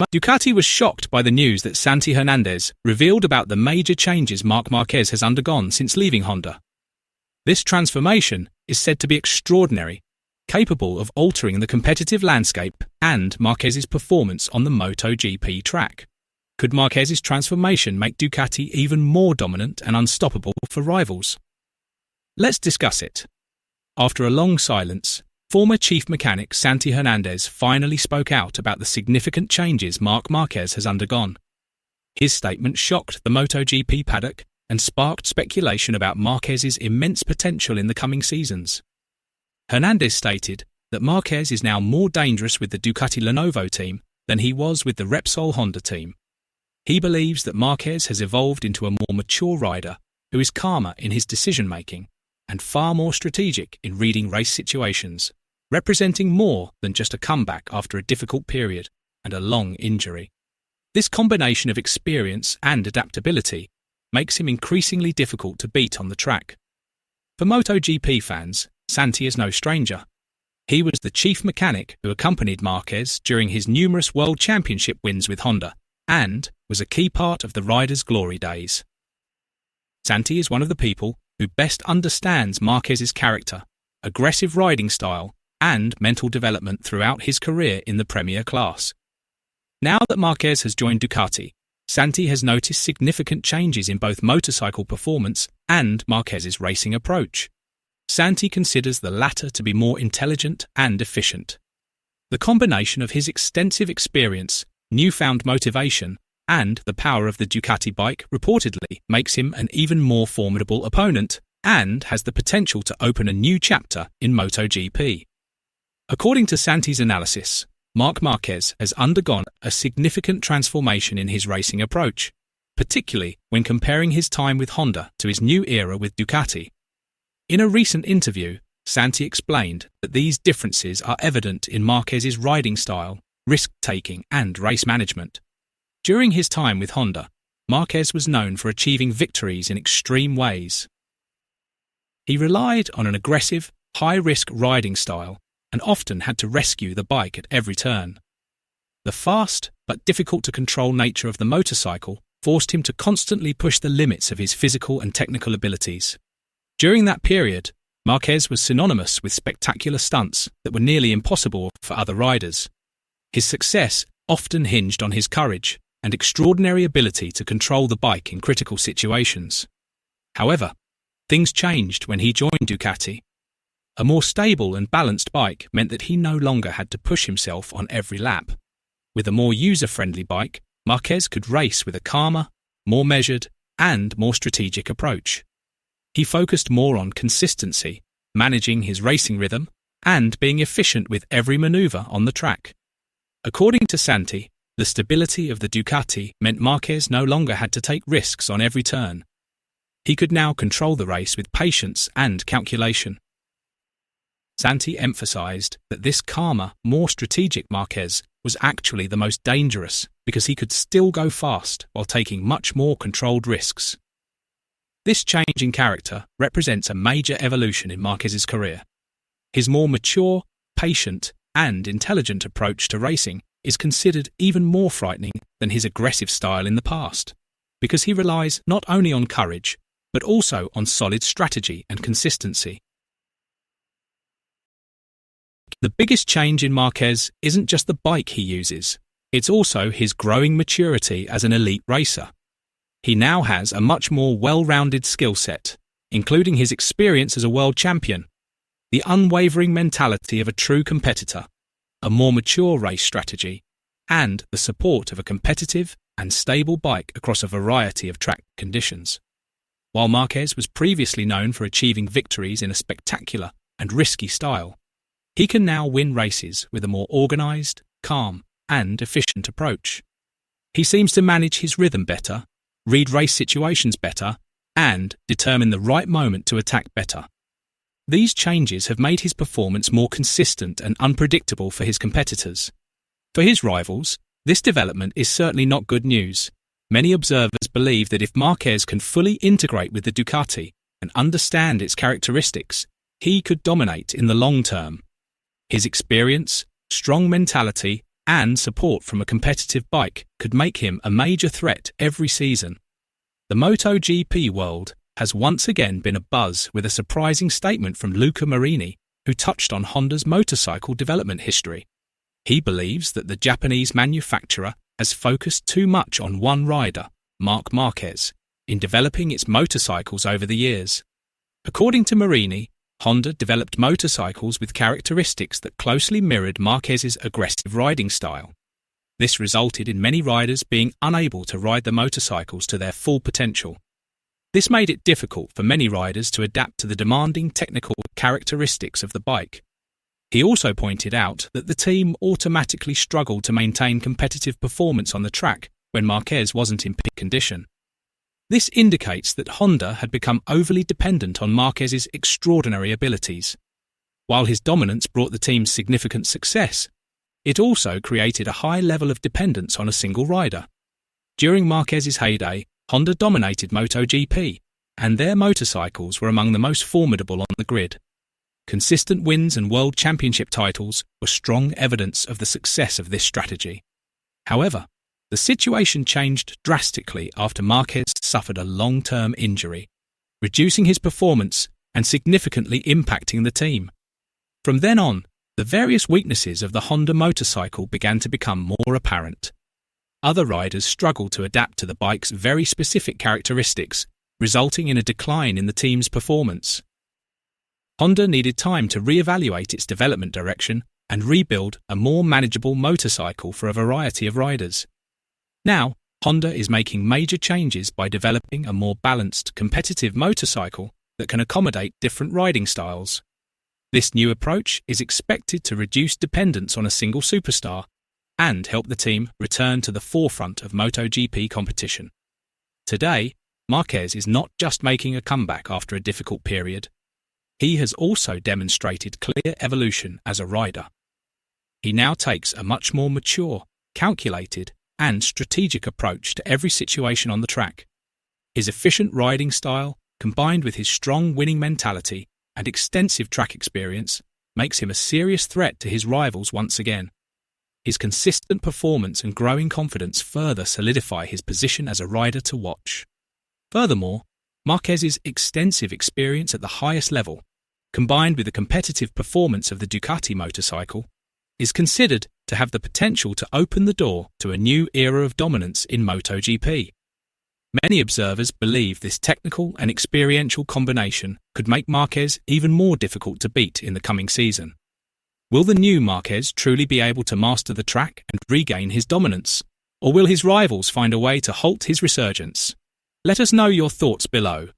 Ducati was shocked by the news that Santi Hernandez revealed about the major changes Marc Márquez has undergone since leaving Honda. This transformation is said to be extraordinary, capable of altering the competitive landscape and Márquez's performance on the MotoGP track. Could Márquez's transformation make Ducati even more dominant and unstoppable for rivals? Let's discuss it. After a long silence, former chief mechanic Santi Hernandez finally spoke out about the significant changes Marc Márquez has undergone. His statement shocked the MotoGP paddock and sparked speculation about Márquez's immense potential in the coming seasons. Hernandez stated that Márquez is now more dangerous with the Ducati Lenovo team than he was with the Repsol Honda team. He believes that Márquez has evolved into a more mature rider who is calmer in his decision-making and far more strategic in reading race situations, representing more than just a comeback after a difficult period and a long injury. This combination of experience and adaptability makes him increasingly difficult to beat on the track. For MotoGP fans, Santi is no stranger. He was the chief mechanic who accompanied Márquez during his numerous World Championship wins with Honda and was a key part of the rider's glory days. Santi is one of the people who best understands Márquez's character, aggressive riding style, and mental development throughout his career in the Premier class. Now that Márquez has joined Ducati, Santi has noticed significant changes in both motorcycle performance and Márquez's racing approach. Santi considers the latter to be more intelligent and efficient. The combination of his extensive experience, newfound motivation, and the power of the Ducati bike reportedly makes him an even more formidable opponent and has the potential to open a new chapter in MotoGP. According to Santi's analysis, Marc Márquez has undergone a significant transformation in his racing approach, particularly when comparing his time with Honda to his new era with Ducati. In a recent interview, Santi explained that these differences are evident in Márquez's riding style, risk-taking, and race management. During his time with Honda, Márquez was known for achieving victories in extreme ways. He relied on an aggressive, high-risk riding style and often had to rescue the bike at every turn. The fast but difficult-to-control nature of the motorcycle forced him to constantly push the limits of his physical and technical abilities. During that period, Márquez was synonymous with spectacular stunts that were nearly impossible for other riders. His success often hinged on his courage and extraordinary ability to control the bike in critical situations. However, things changed when he joined Ducati. A more stable and balanced bike meant that he no longer had to push himself on every lap. With a more user-friendly bike, Márquez could race with a calmer, more measured, and more strategic approach. He focused more on consistency, managing his racing rhythm, and being efficient with every maneuver on the track. According to Santi, the stability of the Ducati meant Márquez no longer had to take risks on every turn. He could now control the race with patience and calculation. Santi emphasized that this calmer, more strategic Márquez was actually the most dangerous because he could still go fast while taking much more controlled risks. This change in character represents a major evolution in Márquez's career. His more mature, patient, and intelligent approach to racing is considered even more frightening than his aggressive style in the past, because he relies not only on courage, but also on solid strategy and consistency. The biggest change in Márquez isn't just the bike he uses, it's also his growing maturity as an elite racer. He now has a much more well-rounded skill set, including his experience as a world champion, the unwavering mentality of a true competitor, a more mature race strategy, and the support of a competitive and stable bike across a variety of track conditions. While Márquez was previously known for achieving victories in a spectacular and risky style, he can now win races with a more organised, calm, and efficient approach. He seems to manage his rhythm better, read race situations better, and determine the right moment to attack better. These changes have made his performance more consistent and unpredictable for his competitors. For his rivals, this development is certainly not good news. Many observers believe that if Márquez can fully integrate with the Ducati and understand its characteristics, he could dominate in the long term. His experience, strong mentality, and support from a competitive bike could make him a major threat every season. The MotoGP world has once again been abuzz with a surprising statement from Luca Marini, who touched on Honda's motorcycle development history. He believes that the Japanese manufacturer has focused too much on one rider, Marc Márquez, in developing its motorcycles over the years. According to Marini, Honda developed motorcycles with characteristics that closely mirrored Márquez's aggressive riding style. This resulted in many riders being unable to ride the motorcycles to their full potential. This made it difficult for many riders to adapt to the demanding technical characteristics of the bike. He also pointed out that the team automatically struggled to maintain competitive performance on the track when Marquez wasn't in peak condition. This indicates that Honda had become overly dependent on Marquez's extraordinary abilities. While his dominance brought the team significant success, it also created a high level of dependence on a single rider. During Marquez's heyday, Honda dominated MotoGP, and their motorcycles were among the most formidable on the grid. Consistent wins and world championship titles were strong evidence of the success of this strategy. However, the situation changed drastically after Marquez suffered a long-term injury, reducing his performance and significantly impacting the team. From then on, the various weaknesses of the Honda motorcycle began to become more apparent. Other riders struggled to adapt to the bike's very specific characteristics, resulting in a decline in the team's performance. Honda needed time to re-evaluate its development direction and rebuild a more manageable motorcycle for a variety of riders. Now, Honda is making major changes by developing a more balanced, competitive motorcycle that can accommodate different riding styles. This new approach is expected to reduce dependence on a single superstar and help the team return to the forefront of MotoGP competition. Today, Marquez is not just making a comeback after a difficult period. He has also demonstrated clear evolution as a rider. He now takes a much more mature, calculated, and strategic approach to every situation on the track. His efficient riding style, combined with his strong winning mentality and extensive track experience, makes him a serious threat to his rivals once again. His consistent performance and growing confidence further solidify his position as a rider to watch. Furthermore, Marquez's extensive experience at the highest level, combined with the competitive performance of the Ducati motorcycle, is considered to have the potential to open the door to a new era of dominance in MotoGP. Many observers believe this technical and experiential combination could make Marquez even more difficult to beat in the coming season. Will the new Marquez truly be able to master the track and regain his dominance, or will his rivals find a way to halt his resurgence? Let us know your thoughts below.